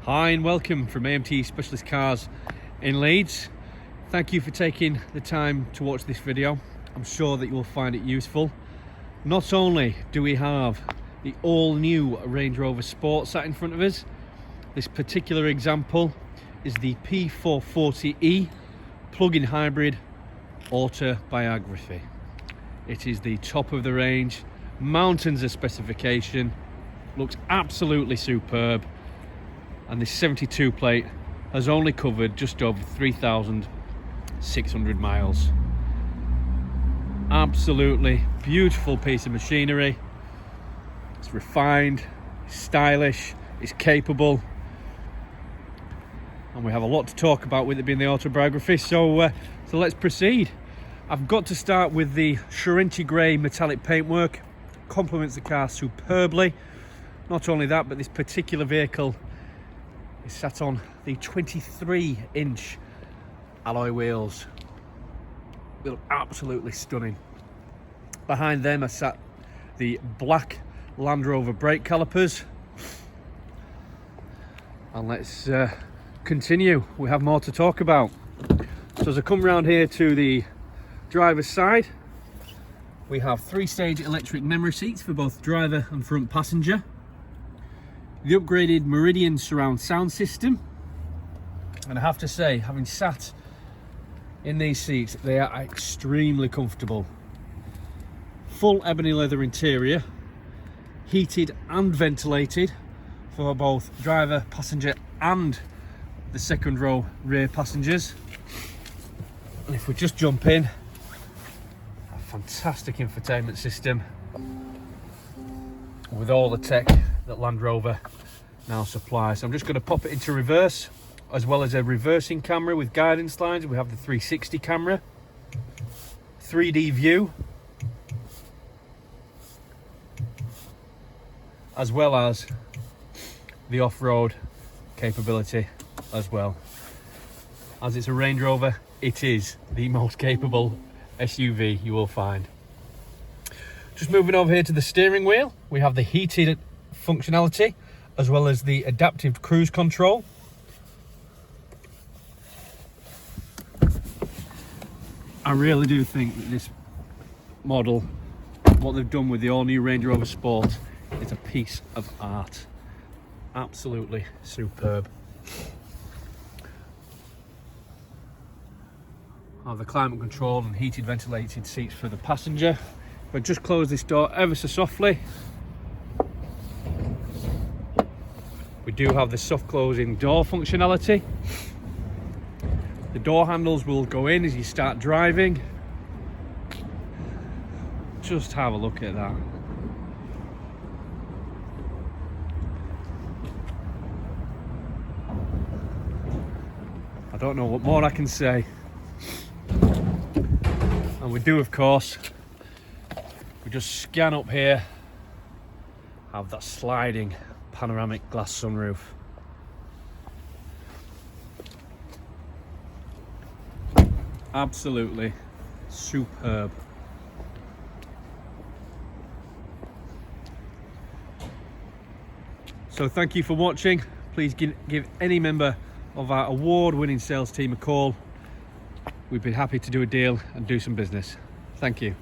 Hi and welcome from AMT Specialist Cars in Leeds. Thank you for taking the time to watch this video. I'm sure that you will find it useful. Not only do we have the all-new Range Rover Sport sat in front of us, this particular example is the P440e plug-in hybrid Autobiography. It is the top of the range, mountains of specification, looks absolutely superb, and this 72 plate has only covered just over 3,600 miles. Absolutely beautiful piece of machinery. It's refined, it's stylish, it's capable, and we have a lot to talk about with it being the Autobiography, so let's proceed. I've got to start with the Charente Grey metallic paintwork. Complements the car superbly. Not only that, but this particular vehicle is sat on the 23-inch alloy wheels. They look absolutely stunning. Behind them are sat the black Land Rover brake calipers. And let's continue. We have more to talk about. So as I come round here to the driver's side, we have 3-stage electric memory seats for both driver and front passenger. The upgraded Meridian surround sound system, and I have to say, having sat in these seats, they are extremely comfortable. Full ebony leather interior, heated and ventilated for both driver, passenger and the second row rear passengers. And if we just jump in, a fantastic infotainment system with all the tech that Land Rover now supplies. So I'm just going to pop it into reverse, as well as a reversing camera with guidance lines. We have the 360 camera, 3D view, as well as the off-road capability as well. As it's a Range Rover, it is the most capable SUV you will find. Just moving over here to the steering wheel, we have the heated functionality as well as the adaptive cruise control. I really do think that this model, what they've done with the all-new Range Rover Sport, is a piece of art. Absolutely superb. I have the climate control and heated ventilated seats for the passenger. If I just close this door ever so softly, we do have the soft closing door functionality. The door handles will go in as you start driving. Just have a look at that. I don't know what more I can say. And we do, of course, we just scan up here, have that sliding panoramic glass sunroof. Absolutely superb. So thank you for watching. Please give any member of our award-winning sales team a call. We'd be happy to do a deal and do some business. Thank you.